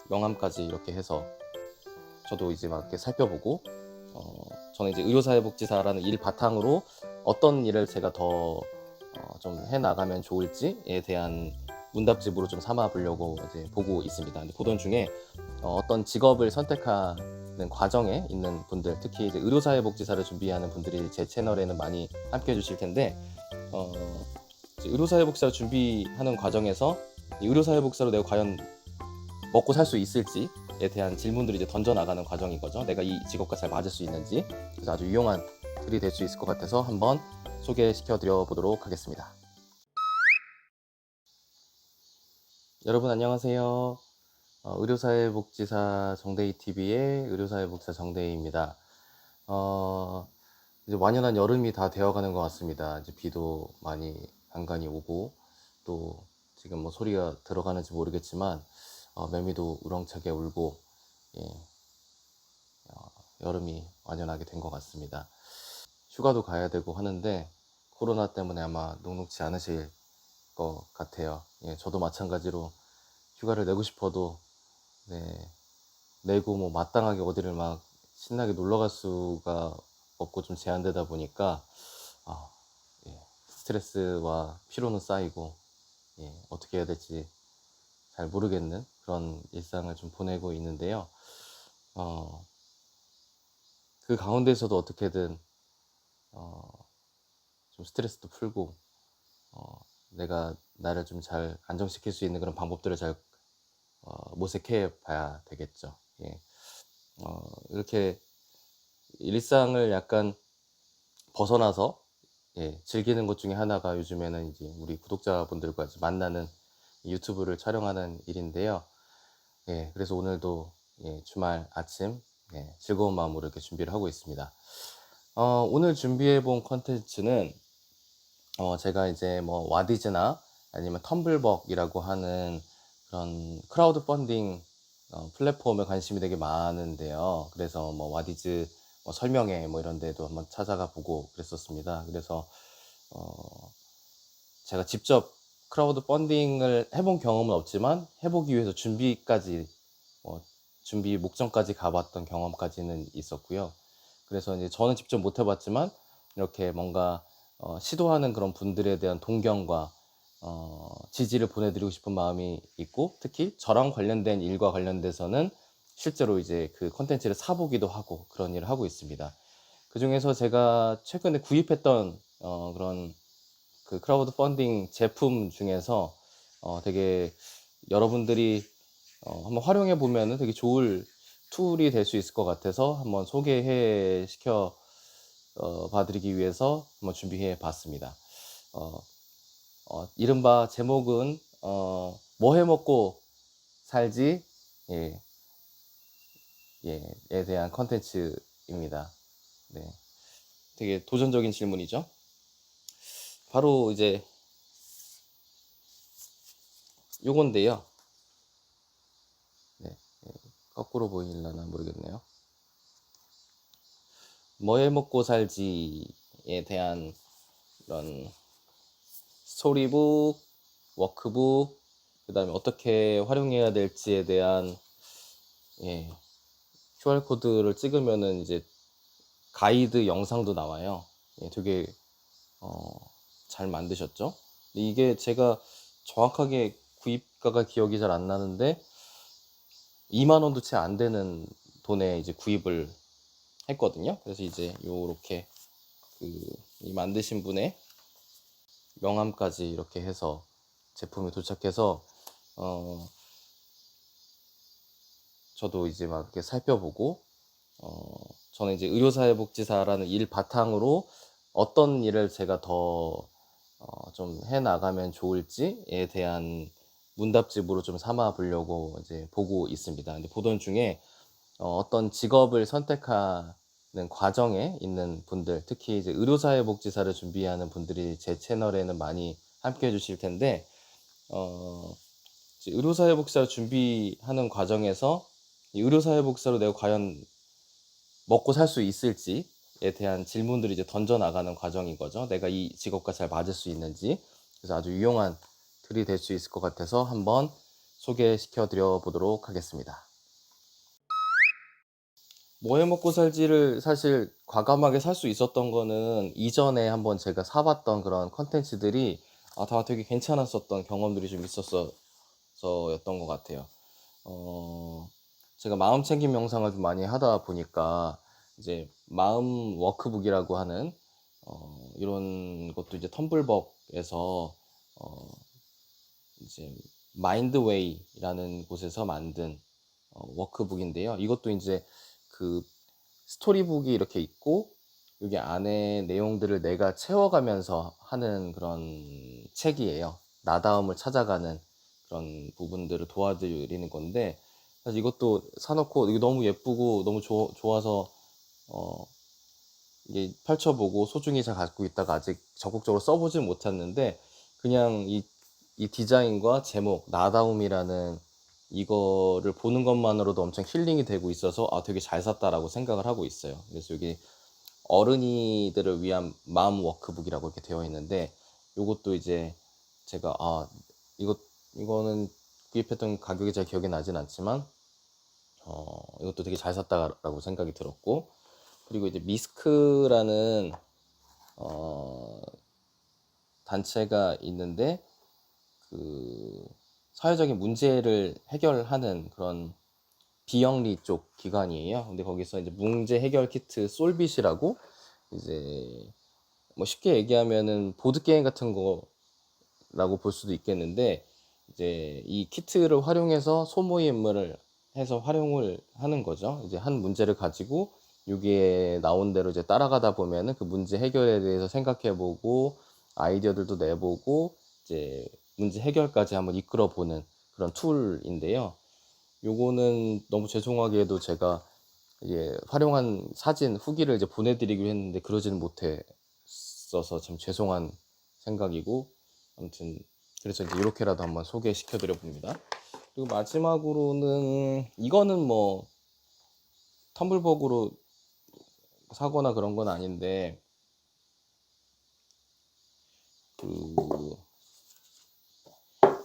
명함까지 이렇게 해서 저도 이제 막 이렇게 살펴보고, 저는 이제 의료사회복지사라는 일 바탕으로 어떤 일을 제가 더 좀 해나가면 좋을지에 대한 문답집으로 좀 삼아 보려고 이제 보고 있습니다. 근데 보던 중에 어떤 직업을 선택하는 과정에 있는 분들, 특히 이제 의료사회복지사를 준비하는 분들이 제 채널에는 많이 함께 해주실 텐데, 이제 의료사회복지사를 준비하는 과정에서 이 의료사회복지사로 내가 과연 먹고 살 수 있을지에 대한 질문들을 이제 던져나가는 과정인 거죠. 내가 이 직업과 잘 맞을 수 있는지. 그래서 아주 유용한 글이 될 수 있을 것 같아서 한번 소개시켜 드려 보도록 하겠습니다. 여러분 안녕하세요. 의료사회복지사 정대희 TV의 의료사회복지사 정대희입니다. 이제 완연한 여름이 다 되어가는 것 같습니다. 이제 비도 많이 간간히 오고, 또 지금 뭐 소리가 들어가는지 모르겠지만 매미도 우렁차게 울고, 예, 여름이 완연하게 된 것 같습니다. 휴가도 가야 되고 하는데 코로나 때문에 아마 녹록지 않으실 것 같아요. 예, 저도 마찬가지로 휴가를 내고 싶어도 내고 뭐 마땅하게 어디를 막 신나게 놀러 갈 수가 없고 좀 제한되다 보니까 예, 스트레스와 피로는 쌓이고, 예, 어떻게 해야 될지 잘 모르겠는 그런 일상을 좀 보내고 있는데요. 그 가운데서도 어떻게든 좀 스트레스도 풀고, 내가 나를 좀 잘 안정시킬 수 있는 그런 방법들을 잘 모색해 봐야 되겠죠. 예. 이렇게 일상을 약간 벗어나서, 예, 즐기는 것 중에 하나가 요즘에는 이제 우리 구독자분들과 만나는 유튜브를 촬영하는 일인데요. 예, 그래서 오늘도, 예, 주말 아침, 예, 즐거운 마음으로 이렇게 준비를 하고 있습니다. 오늘 준비해 본 컨텐츠는 제가 이제 뭐 와디즈나 아니면 텀블벅이라고 하는 그런 크라우드 펀딩 플랫폼에 관심이 되게 많은데요. 그래서 뭐 와디즈 뭐 설명회 뭐 이런 데도 한번 찾아가 보고 그랬었습니다. 그래서 제가 직접 크라우드 펀딩을 해본 경험은 없지만 해보기 위해서 준비까지, 준비 목전까지 가봤던 경험까지는 있었고요. 그래서 이제 저는 직접 못 해봤지만 이렇게 뭔가 시도하는 그런 분들에 대한 동경과 지지를 보내드리고 싶은 마음이 있고, 특히 저랑 관련된 일과 관련돼서는 실제로 이제 그 컨텐츠를 사보기도 하고 그런 일을 하고 있습니다. 그 중에서 제가 최근에 구입했던 그런 그 크라우드 펀딩 제품 중에서 되게 여러분들이 한번 활용해 보면은 되게 좋을 툴이 될 수 있을 것 같아서 한번 소개해 시켜 봐드리기 위해서 한번 준비해 봤습니다. 이른바 제목은 뭐 해 먹고 살지, 예, 에 대한 컨텐츠입니다. 네, 되게 도전적인 질문이죠. 바로 이제 요건데요. 네, 거꾸로 보이려나 모르겠네요. 뭐 해 먹고 살지에 대한 이런 스토리북, 워크북, 그 다음에 어떻게 활용해야 될지에 대한, 예, QR코드를 찍으면은 이제 가이드 영상도 나와요. 예, 되게 잘 만드셨죠? 이게 제가 정확하게 구입가가 기억이 잘 안 나는데 2만 원도 채 안 되는 돈에 이제 구입을 했거든요. 그래서 이제 요렇게 이 만드신 분의 명함까지 이렇게 해서 제품이 도착해서 저도 이제 막 이렇게 살펴보고, 저는 이제 의료사회복지사라는 일 바탕으로 어떤 일을 제가 더 좀 해나가면 좋을지에 대한 문답집으로 좀 삼아 보려고 이제 보고 있습니다. 근데 보던 중에 어떤 직업을 선택하는 과정에 있는 분들, 특히 이제 의료사회복지사를 준비하는 분들이 제 채널에는 많이 함께 해주실 텐데, 이제 의료사회복지사를 준비하는 과정에서 이 의료사회복지사로 내가 과연 먹고 살 수 있을지에 대한 질문들을 이제 던져나가는 과정인 거죠. 내가 이 직업과 잘 맞을 수 있는지. 그래서 아주 유용한 툴이 될 수 있을 것 같아서 한번 소개시켜 드려 보도록 하겠습니다. 뭐 해 먹고 살지를 사실 과감하게 살 수 있었던 거는 이전에 한번 제가 사 봤던 그런 컨텐츠들이 다 되게 괜찮았었던 경험들이 좀 있었어서였던 것 같아요. 어 제가 마음 챙김 명상을 좀 많이 하다 보니까 이제 마음 워크북이라고 하는 이런 것도 이제 텀블벅에서 어 이제 마인드웨이라는 곳에서 만든 워크북인데요. 이것도 이제 그 스토리북이 이렇게 있고 여기 안에 내용들을 내가 채워가면서 하는 그런 책이에요. 나다움을 찾아가는 그런 부분들을 도와드리는 건데, 사실 이것도 사놓고 이게 너무 예쁘고 너무 좋아서 어 이게 펼쳐보고 소중히 잘 갖고 있다가 아직 적극적으로 써보진 못했는데, 그냥 이 디자인과 제목 나다움이라는 이거를 보는 것만으로도 엄청 힐링이 되고 있어서 되게 잘 샀다라고 생각을 하고 있어요. 그래서 여기 어른이들을 위한 마음 워크북이라고 이렇게 되어 있는데, 요것도 이제 제가 이거 이거는 구입했던 가격이 잘 기억이 나진 않지만 이것도 되게 잘 샀다라고 생각이 들었고, 그리고 이제 미스크라는 어, 단체가 있는데 그 사회적인 문제를 해결하는 그런 비영리 쪽 기관이에요. 근데 거기서 이제 문제 해결 키트 솔빗이라고, 이제 뭐 쉽게 얘기하면은 보드 게임 같은 거라고 볼 수도 있겠는데, 이제 이 키트를 활용해서 소모임을 해서 활용을 하는 거죠. 이제 한 문제를 가지고 여기에 나온 대로 이제 따라가다 보면은 그 문제 해결에 대해서 생각해보고 아이디어들도 내보고 이제 문제 해결까지 한번 이끌어 보는 그런 툴인데요. 요거는 너무 죄송하게도 제가 이제 활용한 사진 후기를 이제 보내드리기로 했는데 그러지는 못했어서 참 죄송한 생각이고, 아무튼 그래서 이제 이렇게라도 한번 소개시켜 드려 봅니다. 그리고 마지막으로는 이거는 뭐 텀블벅으로 사거나 그런 건 아닌데, 그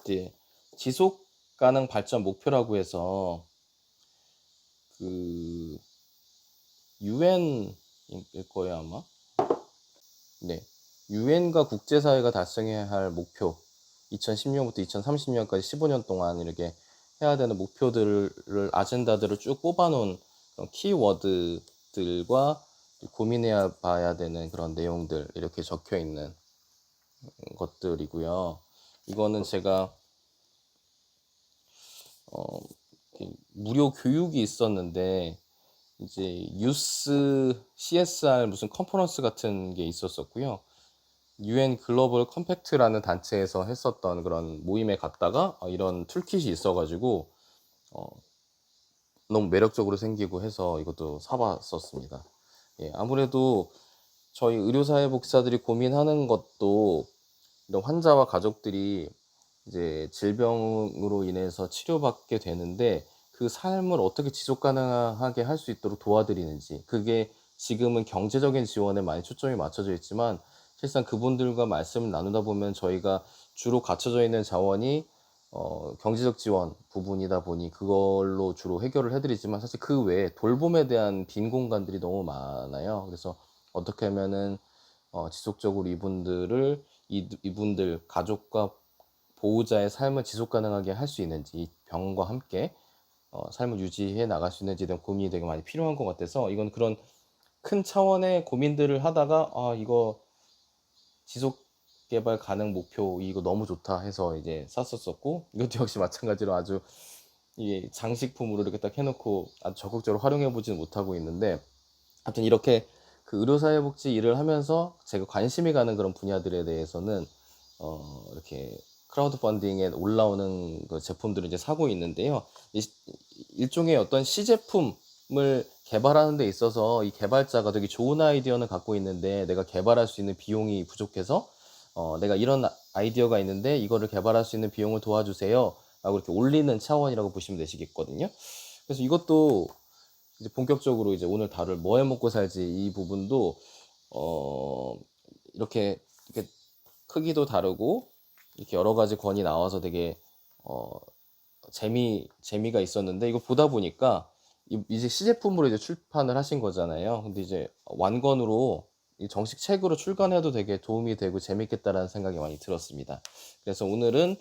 이제 지속 가능 발전 목표라고 해서 그 유엔일 거예요 아마. 네, 유엔과 국제사회가 달성해야 할 목표, 2010년부터 2030년까지 15년 동안 이렇게 해야 되는 목표들을 아젠다들을 쭉 뽑아놓은 그런 키워드들과 고민해야 봐야 되는 그런 내용들 이렇게 적혀 있는 것들이고요. 이거는 제가 어, 무료 교육이 있었는데 이제 유스 CSR 무슨 컨퍼런스 같은 게 있었었고요. UN 글로벌 컴팩트라는 단체에서 했었던 그런 모임에 갔다가 이런 툴킷이 있어가지고 어, 너무 매력적으로 생기고 해서 이것도 사봤었습니다. 예, 아무래도 저희 의료사회복지사들이 고민하는 것도 이런 환자와 가족들이 이제 질병으로 인해서 치료받게 되는데 그 삶을 어떻게 지속 가능하게 할 수 있도록 도와드리는지, 그게 지금은 경제적인 지원에 많이 초점이 맞춰져 있지만 실상 그분들과 말씀을 나누다 보면 저희가 주로 갖춰져 있는 자원이 경제적 지원 부분이다 보니 그걸로 주로 해결을 해드리지만 사실 그 외에 돌봄에 대한 빈 공간들이 너무 많아요. 그래서 어떻게 하면은 지속적으로 이분들 가족과 보호자의 삶을 지속 가능하게 할 수 있는지, 병과 함께 삶을 유지해 나갈 수 있는지에 대한 고민이 되게 많이 필요한 것 같아서, 이건 그런 큰 차원의 고민들을 하다가 이거 지속 개발 가능 목표 이거 너무 좋다 해서 이제 샀었었고, 이것도 역시 마찬가지로 아주 이게 장식품으로 이렇게 딱 해놓고 아주 적극적으로 활용해 보지는 못하고 있는데, 하여튼 이렇게 그 의료사회복지 일을 하면서 제가 관심이 가는 그런 분야들에 대해서는 이렇게 크라우드 펀딩에 올라오는 그 제품들을 이제 사고 있는데요. 일종의 어떤 시제품을 개발하는 데 있어서 이 개발자가 되게 좋은 아이디어는 갖고 있는데 내가 개발할 수 있는 비용이 부족해서 내가 이런 아이디어가 있는데 이거를 개발할 수 있는 비용을 도와주세요 라고 이렇게 올리는 차원이라고 보시면 되시겠거든요. 그래서 이것도 이제 본격적으로 이제 오늘 다룰 뭐 해 먹고 살지 이 부분도 어 이렇게 크기도 다르고 이렇게 여러 가지 권이 나와서 되게 어 재미가 있었는데, 이거 보다 보니까 이제 시제품으로 이제 출판을 하신 거잖아요. 근데 이제 완권으로 이 정식 책으로 출간해도 되게 도움이 되고 재밌겠다라는 생각이 많이 들었습니다. 그래서 오늘은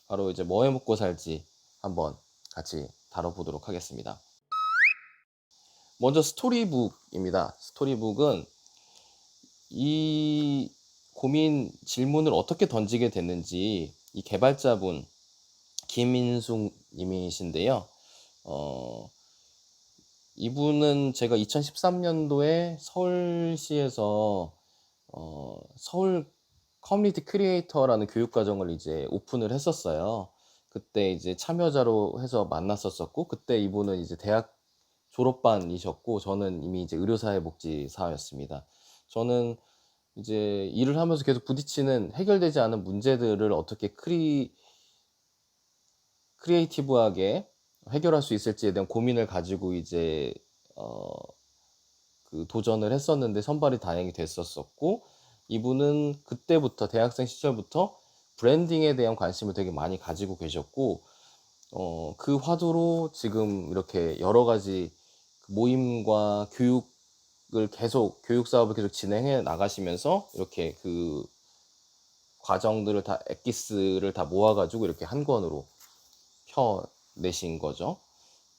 바로 이제 뭐 해 먹고 살지 한번 같이 다뤄보도록 하겠습니다. 먼저 스토리북입니다. 스토리북은 이 고민 질문을 어떻게 던지게 됐는지 이 개발자분 김인숙 님이신데요. 이분은 제가 2013년도에 서울시에서 서울 커뮤니티 크리에이터라는 교육과정을 이제 오픈을 했었어요. 그때 이제 참여자로 해서 만났었었고, 그때 이분은 이제 대학 졸업반이셨고, 저는 이미 이제 의료사회복지사였습니다. 저는 이제 일을 하면서 계속 부딪히는 해결되지 않은 문제들을 어떻게 크리에이티브하게 해결할 수 있을지에 대한 고민을 가지고 이제 그 도전을 했었는데 선발이 다행히 됐었었고, 이분은 그때부터 대학생 시절부터 브랜딩에 대한 관심을 되게 많이 가지고 계셨고, 그 화두로 지금 이렇게 여러 가지 모임과 교육 사업을 계속 진행해 나가시면서 이렇게 그 과정들을 다 엑기스를 다 모아가지고 이렇게 한 권으로 펴내신 거죠.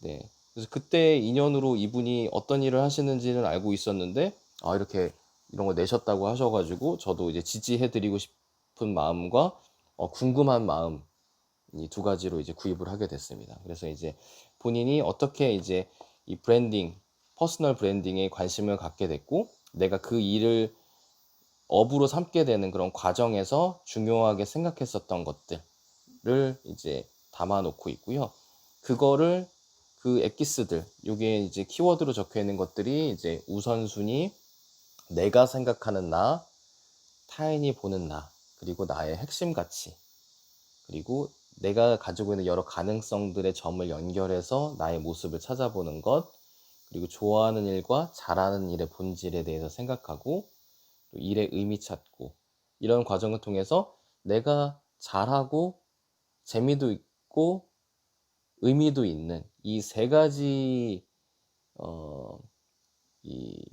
네. 그래서 그때 인연으로 이분이 어떤 일을 하시는지는 알고 있었는데, 이렇게 이런 거 내셨다고 하셔가지고 저도 이제 지지해드리고 싶은 마음과 궁금한 마음, 이 두 가지로 이제 구입을 하게 됐습니다. 그래서 이제 본인이 어떻게 이제 이 퍼스널 브랜딩에 관심을 갖게 됐고, 내가 그 일을 업으로 삼게 되는 그런 과정에서 중요하게 생각했었던 것들을 이제 담아놓고 있고요. 그거를 그 엑기스들, 요게 이제 키워드로 적혀 있는 것들이 이제 우선순위, 내가 생각하는 나, 타인이 보는 나, 그리고 나의 핵심 가치, 그리고 내가 가지고 있는 여러 가능성들의 점을 연결해서 나의 모습을 찾아보는 것, 그리고 좋아하는 일과 잘하는 일의 본질에 대해서 생각하고, 또 일의 의미 찾고, 이런 과정을 통해서 내가 잘하고 재미도 있고 의미도 있는 이 세 가지 이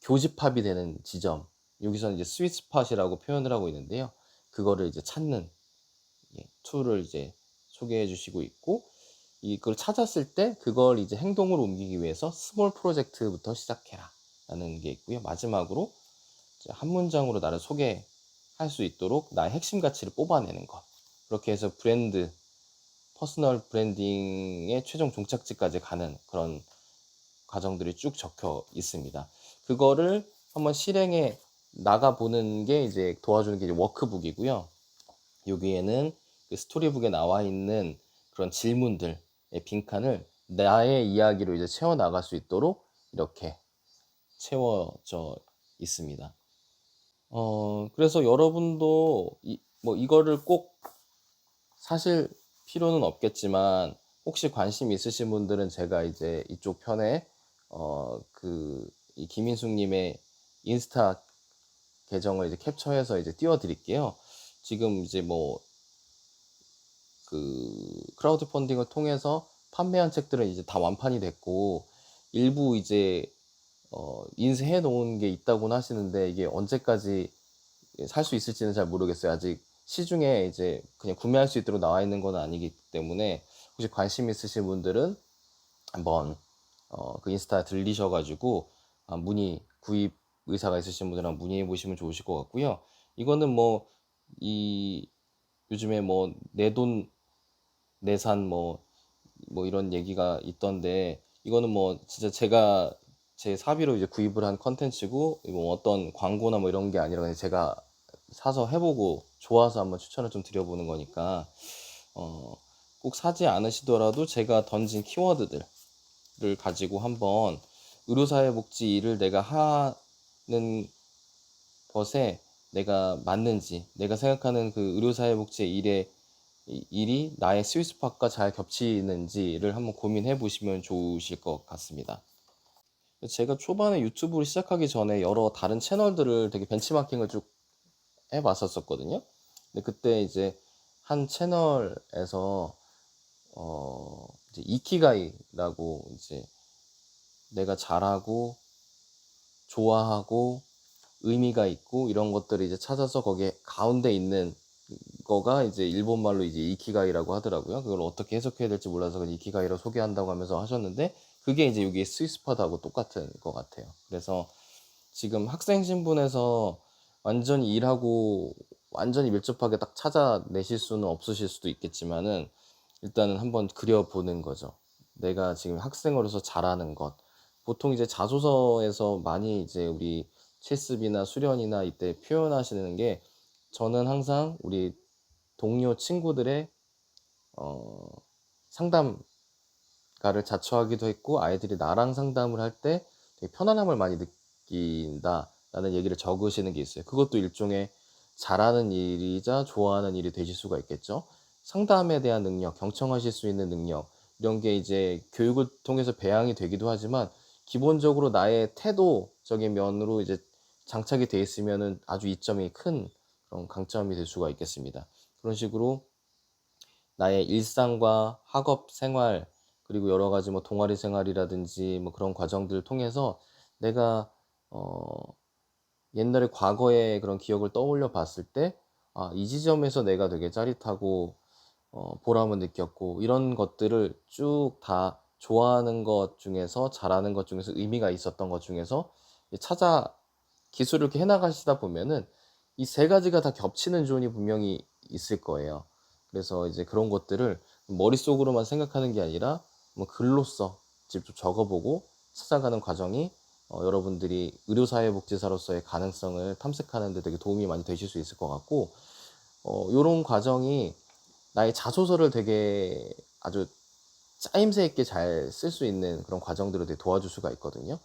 교집합이 되는 지점, 여기서는 이제 스위트스팟이라고 표현을 하고 있는데요. 그거를 이제 찾는 툴을 이제 소개해 주시고 있고, 이걸 찾았을 때 그걸 이제 행동으로 옮기기 위해서 스몰 프로젝트부터 시작해라 라는 게 있고요. 마지막으로 이제 한 문장으로 나를 소개할 수 있도록 나의 핵심 가치를 뽑아내는 것, 그렇게 해서 퍼스널 브랜딩의 최종 종착지까지 가는 그런 과정들이 쭉 적혀 있습니다. 그거를 한번 실행해 나가보는 게 이제 도와주는 게 이제 워크북이고요. 여기에는 그 스토리북에 나와 있는 그런 질문들의 빈칸을 나의 이야기로 이제 채워 나갈 수 있도록 이렇게 채워져 있습니다. 그래서 여러분도 이거를 꼭 사실 필요는 없겠지만, 혹시 관심 있으신 분들은 제가 이제 이쪽 편에 이 김인숙님의 인스타 계정을 이제 캡처해서 이제 띄워드릴게요. 지금 이제 크라우드 펀딩을 통해서 판매한 책들은 이제 다 완판이 됐고, 일부 이제 인쇄해 놓은 게 있다고는 하시는데, 이게 언제까지 살 수 있을지는 잘 모르겠어요. 아직 시중에 이제 그냥 구매할 수 있도록 나와 있는 건 아니기 때문에, 혹시 관심 있으신 분들은 한번 그 인스타 들리셔가지고 구입 의사가 있으신 분들은 문의해 보시면 좋으실 것 같고요. 이거는 요즘에 내 돈 내산 이런 얘기가 있던데, 이거는 진짜 제가 제 사비로 이제 구입을 한 컨텐츠고, 어떤 광고나 이런 게 아니라 그냥 제가 사서 해보고 좋아서 한번 추천을 좀 드려보는 거니까, 꼭 사지 않으시더라도 제가 던진 키워드들을 가지고 한번 의료사회복지 일을 내가 하는 것에 내가 맞는지, 내가 생각하는 그 의료사회복지의 일이 나의 스위스팟과 잘 겹치는지를 한번 고민해 보시면 좋으실 것 같습니다. 제가 초반에 유튜브를 시작하기 전에 여러 다른 채널들을 되게 벤치마킹을 쭉 해봤었거든요. 근데 그때 이제 한 채널에서 이제 이키가이라고 이제 내가 잘하고 좋아하고 의미가 있고 이런 것들을 이제 찾아서 거기에 가운데 있는 거가 이제 일본말로 이제 이키가이라고 하더라고요. 그걸 어떻게 해석해야 될지 몰라서 그냥 이키가이라고 소개한다고 하면서 하셨는데 그게 이제 여기 스위스팟하고 똑같은 것 같아요. 그래서 지금 학생 신분에서 완전히 일하고 완전히 밀접하게 딱 찾아내실 수는 없으실 수도 있겠지만은 일단은 한번 그려보는 거죠. 내가 지금 학생으로서 잘하는 것. 보통 이제 자소서에서 많이 이제 우리 실습이나 수련이나 이때 표현하시는 게 저는 항상 우리 동료 친구들의 상담가를 자처하기도 했고 아이들이 나랑 상담을 할 때 되게 편안함을 많이 느낀다라는 얘기를 적으시는 게 있어요. 그것도 일종의 잘하는 일이자 좋아하는 일이 되실 수가 있겠죠. 상담에 대한 능력, 경청하실 수 있는 능력 이런 게 이제 교육을 통해서 배양이 되기도 하지만 기본적으로 나의 태도적인 면으로 이제 장착이 돼 있으면은 아주 이점이 큰 그런 강점이 될 수가 있겠습니다. 그런 식으로 나의 일상과 학업 생활 그리고 여러 가지 뭐 동아리 생활이라든지 뭐 그런 과정들을 통해서 내가 옛날에 과거의 그런 기억을 떠올려 봤을 때 이 지점에서 내가 되게 짜릿하고 보람을 느꼈고 이런 것들을 쭉 다 좋아하는 것 중에서 잘하는 것 중에서 의미가 있었던 것 중에서 찾아 기술을 이렇게 해나가시다 보면은 이 세 가지가 다 겹치는 존이 분명히 있을 거예요. 그래서 이제 그런 것들을 머릿속으로만 생각하는 게 아니라 뭐 글로써 직접 적어보고 찾아가는 과정이 여러분들이 의료사회복지사로서의 가능성을 탐색하는 데 되게 도움이 많이 되실 수 있을 것 같고 요런 과정이 나의 자소서를 되게 아주 짜임새 있게 잘 쓸 수 있는 그런 과정들을 되게 도와줄 수가 있거든요.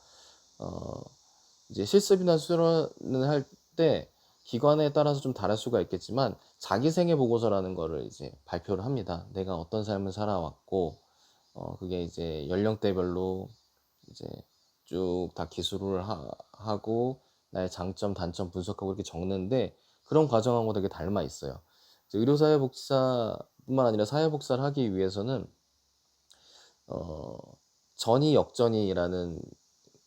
어, 이제 실습이나 수련을 할 때 기관에 따라서 좀 다를 수가 있겠지만 자기생애 보고서라는 거를 이제 발표를 합니다. 내가 어떤 삶을 살아왔고 그게 이제 연령대별로 이제 쭉 다 기술을 하고 나의 장점, 단점 분석하고 이렇게 적는데 그런 과정하고 되게 닮아 있어요. 의료사회복지사뿐만 아니라 사회복사를 하기 위해서는 어, 전이 역전이라는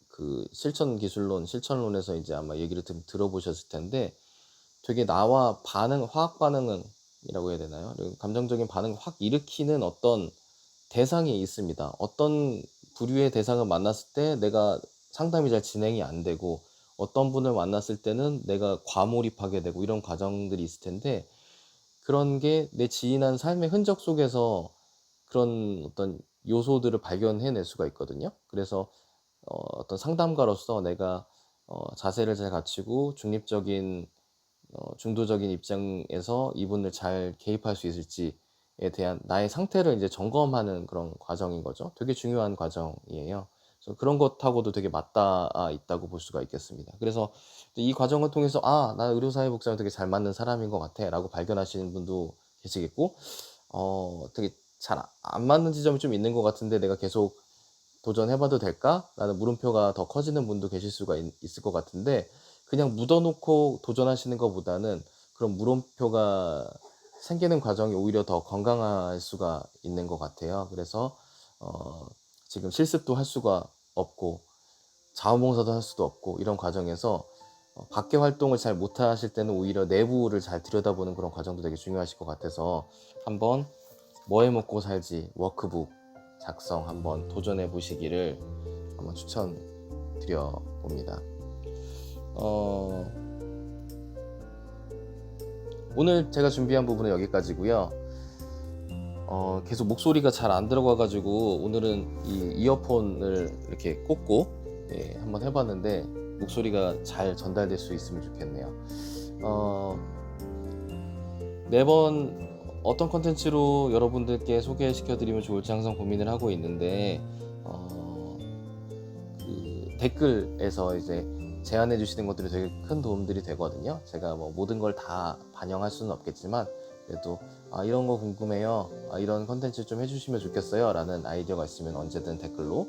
그 실천론에서 이제 아마 얘기를 들어보셨을 텐데 되게 나와 화학 반응이라고 해야 되나요? 감정적인 반응을 확 일으키는 어떤 대상이 있습니다. 어떤 부류의 대상을 만났을 때 내가 상담이 잘 진행이 안 되고 어떤 분을 만났을 때는 내가 과몰입하게 되고 이런 과정들이 있을 텐데 그런 게 내 지인한 삶의 흔적 속에서 그런 어떤 요소들을 발견해낼 수가 있거든요. 그래서 어떤 상담가로서 내가 자세를 잘 갖추고 중립적인 중도적인 입장에서 이분을 잘 개입할 수 있을지에 대한 나의 상태를 이제 점검하는 그런 과정인 거죠. 되게 중요한 과정이에요. 그래서 그런 것하고도 되게 맞닿아 있다고 볼 수가 있겠습니다. 그래서 이 과정을 통해서 나 의료사회복지랑 되게 잘 맞는 사람인 것 같아 라고 발견하시는 분도 계시겠고 되게 잘 안 맞는 지점이 좀 있는 것 같은데 내가 계속 도전해봐도 될까? 라는 물음표가 더 커지는 분도 계실 수가 있을 것 같은데 그냥 묻어놓고 도전하시는 것보다는 그런 물음표가 생기는 과정이 오히려 더 건강할 수가 있는 것 같아요. 그래서 지금 실습도 할 수가 없고 자원봉사도 할 수도 없고 이런 과정에서 밖에 활동을 잘 못하실 때는 오히려 내부를 잘 들여다보는 그런 과정도 되게 중요하실 것 같아서 한번 뭐 해먹고 살지 워크북 작성 한번 도전해 보시기를 한번 추천드려 봅니다. 오늘 제가 준비한 부분은 여기까지고요. 계속 목소리가 잘 안 들어가가지고 오늘은 이 이어폰을 이렇게 꽂고 한번 해봤는데 목소리가 잘 전달될 수 있으면 좋겠네요. 매번 어떤 컨텐츠로 여러분들께 소개시켜드리면 좋을지 항상 고민을 하고 있는데 그 댓글에서 이제 제안해 주시는 것들이 되게 큰 도움들이 되거든요. 제가 뭐 모든 걸 다 반영할 수는 없겠지만 그래도 이런 거 궁금해요, 이런 컨텐츠 좀 해주시면 좋겠어요 라는 아이디어가 있으면 언제든 댓글로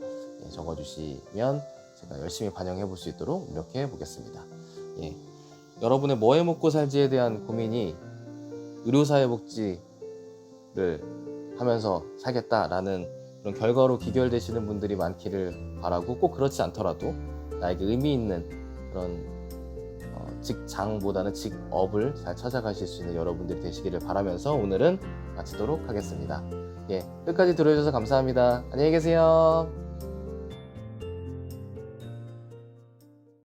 적어주시면 제가 열심히 반영해 볼 수 있도록 노력해 보겠습니다. 여러분의 뭐 해먹고 살지에 대한 고민이 의료사회복지를 하면서 살겠다라는 그런 결과로 귀결되시는 분들이 많기를 바라고, 꼭 그렇지 않더라도 나에게 의미 있는 그런 직장보다는 직업을 잘 찾아가실 수 있는 여러분들이 되시기를 바라면서 오늘은 마치도록 하겠습니다. 예, 끝까지 들어주셔서 감사합니다. 안녕히 계세요.